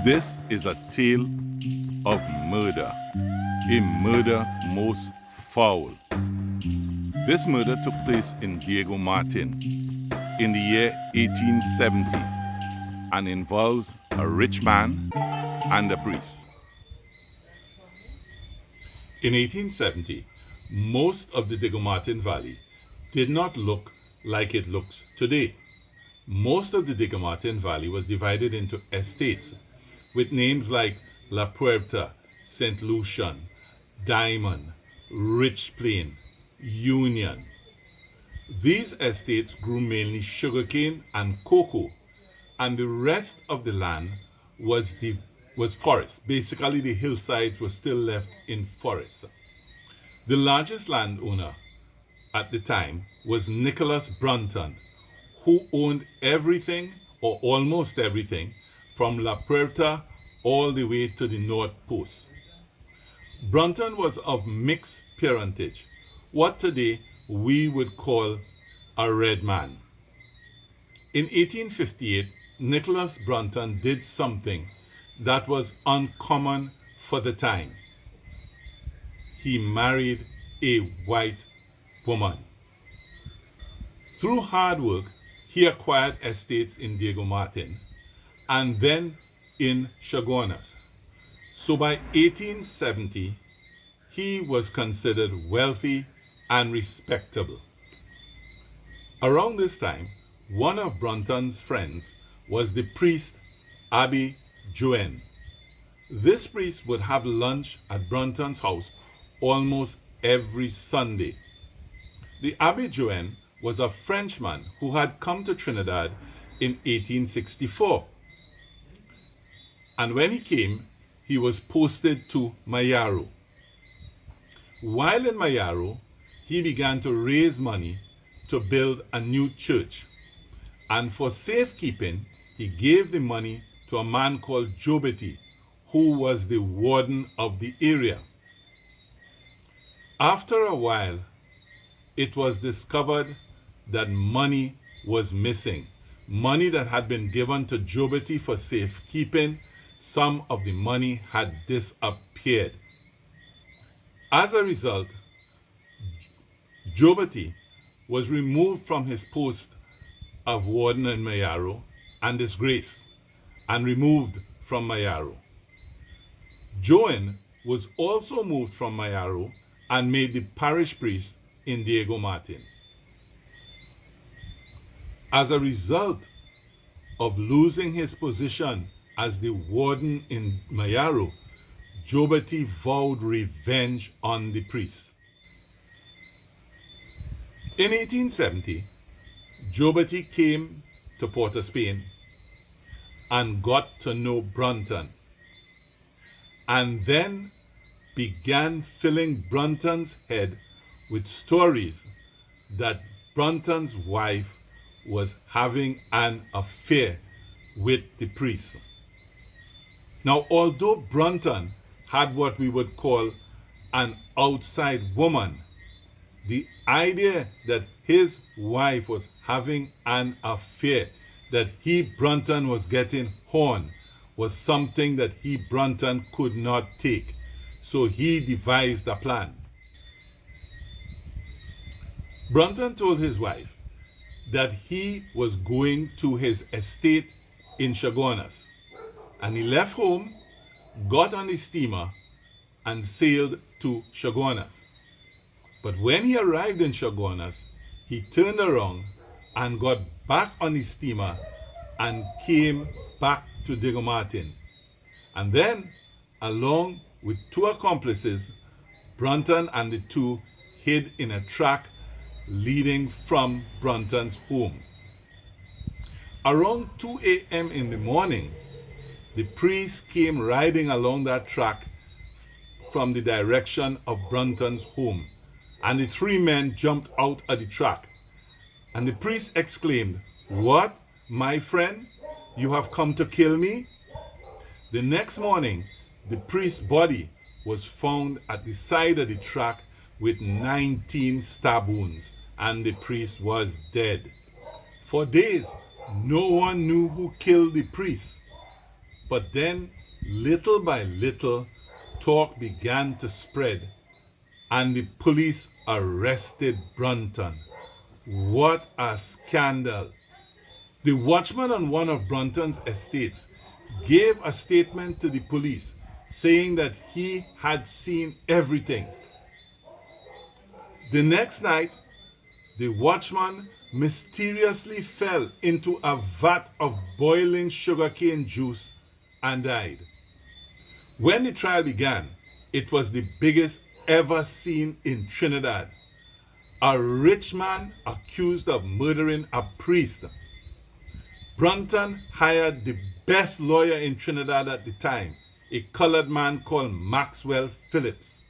This is a tale of murder, a murder most foul. This murder took place in Diego Martin in the year 1870 and involves a rich man and a priest. In 1870, most of the Diego Martin Valley did not look like it looks today. Most of the Diego Martin Valley was divided into estates with names like La Puerta, St. Lucian, Diamond, Rich Plain, Union. These estates grew mainly sugarcane and cocoa, and the rest of the land was forest. Basically, the hillsides were still left in forest. The largest landowner at the time was Nicholas Brunton, who owned everything or almost everything from La Puerta all the way to the North Post. Brunton was of mixed parentage, what today we would call a red man. In 1858, Nicholas Brunton did something that was uncommon for the time. He married a white woman. Through hard work, he acquired estates in Diego Martin and then in Chaguanas. So by 1870, he was considered wealthy and respectable. Around this time, one of Brunton's friends was the priest Abbe Joen. This priest would have lunch at Brunton's house almost every Sunday. The Abbe Joen was a Frenchman who had come to Trinidad in 1864. And when he came, he was posted to Mayaro. While in Mayaro, he began to raise money to build a new church. And for safekeeping, he gave the money to a man called Jobeti, who was the warden of the area. After a while, it was discovered that money was missing. Money that had been given to Jobeti for safekeeping, some of the money had disappeared. As a result, Jobeti was removed from his post of warden in Mayaro and disgraced and removed from Mayaro. Joen was also moved from Mayaro and made the parish priest in Diego Martin. As a result of losing his position as the warden in Mayaro, Jobeti vowed revenge on the priest. In 1870, Jobeti came to Port of Spain and got to know Brunton, and then began filling Brunton's head with stories that Brunton's wife was having an affair with the priest. Now, although Brunton had what we would call an outside woman, the idea that his wife was having an affair, that he, Brunton, was getting horn, was something that he, Brunton, could not take. So he devised a plan. Brunton told his wife that he was going to his estate in Chaguanas, and he left home, got on the steamer, and sailed to Chaguanas. But when he arrived in Chaguanas, he turned around and got back on the steamer and came back to Diego Martin. And then, along with two accomplices, Brunton and the two hid in a track leading from Brunton's home. Around 2 a.m. in the morning, the priest came riding along that track from the direction of Brunton's home, and the three men jumped out of the track. And the priest exclaimed, "What, my friend? You have come to kill me?" The next morning, the priest's body was found at the side of the track with 19 stab wounds, and the priest was dead. For days, no one knew who killed the priest. But then, little by little, talk began to spread, and the police arrested Brunton. What a scandal! The watchman on one of Brunton's estates gave a statement to the police saying that he had seen everything. The next night, the watchman mysteriously fell into a vat of boiling sugarcane juice and died. When the trial began, it was the biggest ever seen in Trinidad. A rich man accused of murdering a priest. Brunton hired the best lawyer in Trinidad at the time, a colored man called Maxwell Phillips.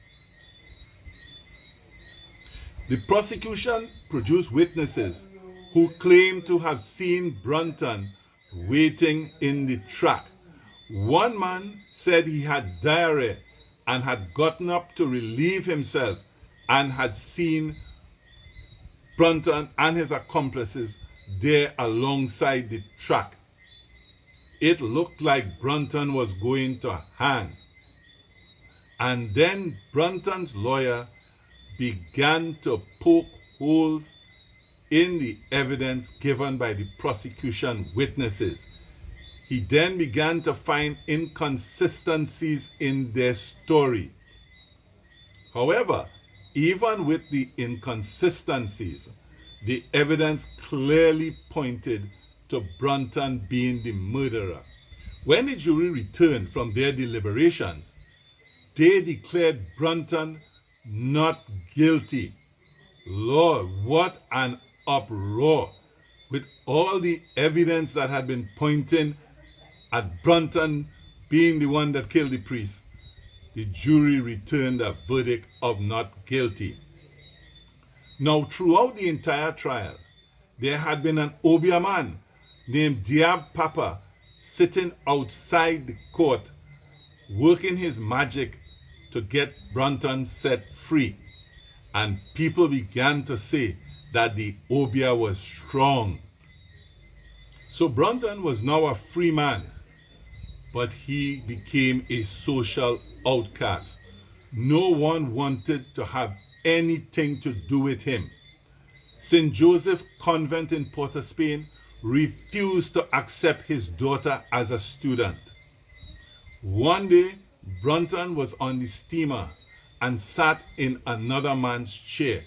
The prosecution produced witnesses who claimed to have seen Brunton waiting in the track. One man said he had diarrhea and had gotten up to relieve himself and had seen Brunton and his accomplices there alongside the track. It looked like Brunton was going to hang. And then Brunton's lawyer began to poke holes in the evidence given by the prosecution witnesses. He then began to find inconsistencies in their story. However, even with the inconsistencies, the evidence clearly pointed to Brunton being the murderer. When the jury returned from their deliberations, they declared Brunton not guilty. Lord, what an uproar! With all the evidence that had been pointing at Brunton being the one that killed the priest, the jury returned a verdict of not guilty. Now, throughout the entire trial, there had been an obeah man named Diab Papa sitting outside the court, working his magic to get Brunton set free. And people began to say that the obeah was strong. So Brunton was now a free man, but he became a social outcast. No one wanted to have anything to do with him. St. Joseph Convent in Port of Spain refused to accept his daughter as a student. One day, Brunton was on the steamer and sat in another man's chair.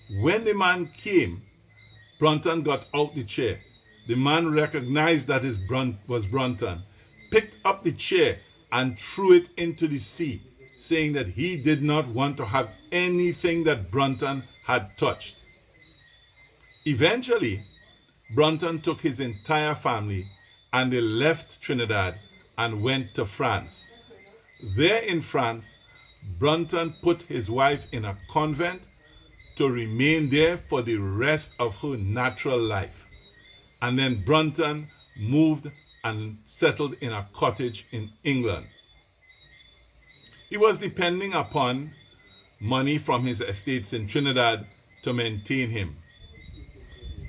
When the man came, Brunton got out the chair. The man recognized that it was Brunton, picked up the chair and threw it into the sea, saying that he did not want to have anything that Brunton had touched. Eventually, Brunton took his entire family and they left Trinidad and went to France. There in France, Brunton put his wife in a convent to remain there for the rest of her natural life. And then Brunton moved and settled in a cottage in England. He was depending upon money from his estates in Trinidad to maintain him.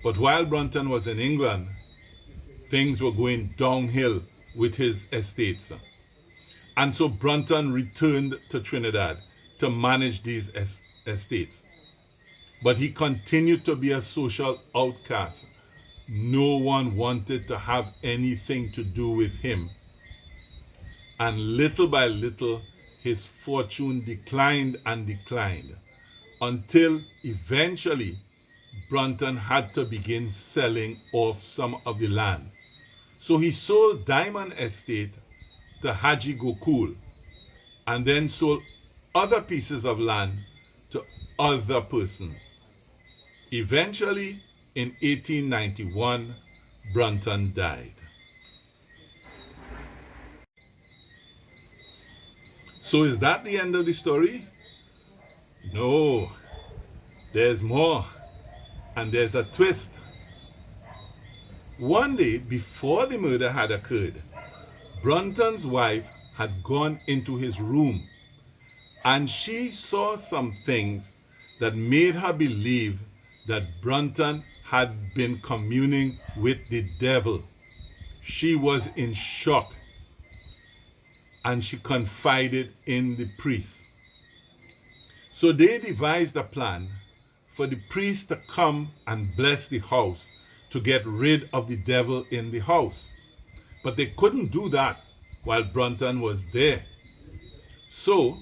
But while Brunton was in England, things were going downhill with his estates. And so Brunton returned to Trinidad to manage these estates. But he continued to be a social outcast. No one wanted to have anything to do with him. And little by little, his fortune declined and declined until eventually Brunton had to begin selling off some of the land. So he sold Diamond Estate to Haji Gokul and then sold other pieces of land to other persons. Eventually, in 1891, Brunton died. So is that the end of the story? No, there's more, and there's a twist. One day before the murder had occurred, Brunton's wife had gone into his room and she saw some things that made her believe that Brunton had been communing with the devil. She was in shock. and she confided in the priest. So they devised a plan for the priest to come and bless the house to get rid of the devil in the house. But they couldn't do that while Brunton was there. So,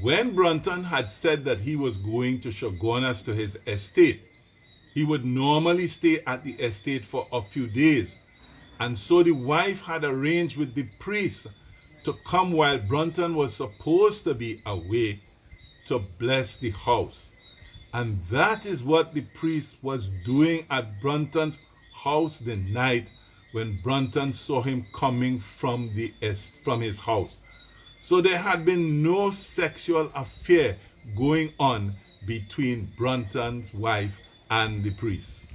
when Brunton had said that he was going to Shogunas to his estate, he would normally stay at the estate for a few days. And so the wife had arranged with the priest to come while Brunton was supposed to be away to bless the house. And that is what the priest was doing at Brunton's house the night when Brunton saw him coming from his house. So there had been no sexual affair going on between Brunton's wife and the priest.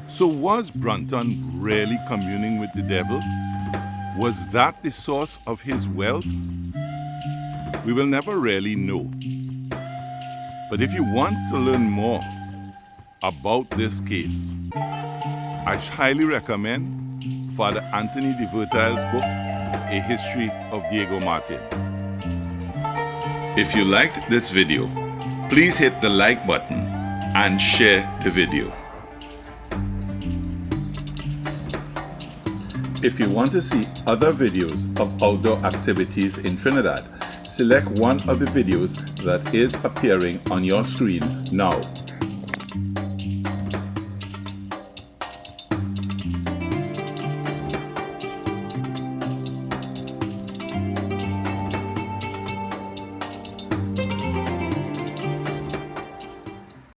So was Brunton really communing with the devil? Was that the source of his wealth? We will never really know. But if you want to learn more about this case, I highly recommend Father Anthony de Vertaile's book, A History of Diego Martin. If you liked this video, please hit the like button and share the video. If you want to see other videos of outdoor activities in Trinidad, select one of the videos that is appearing on your screen now.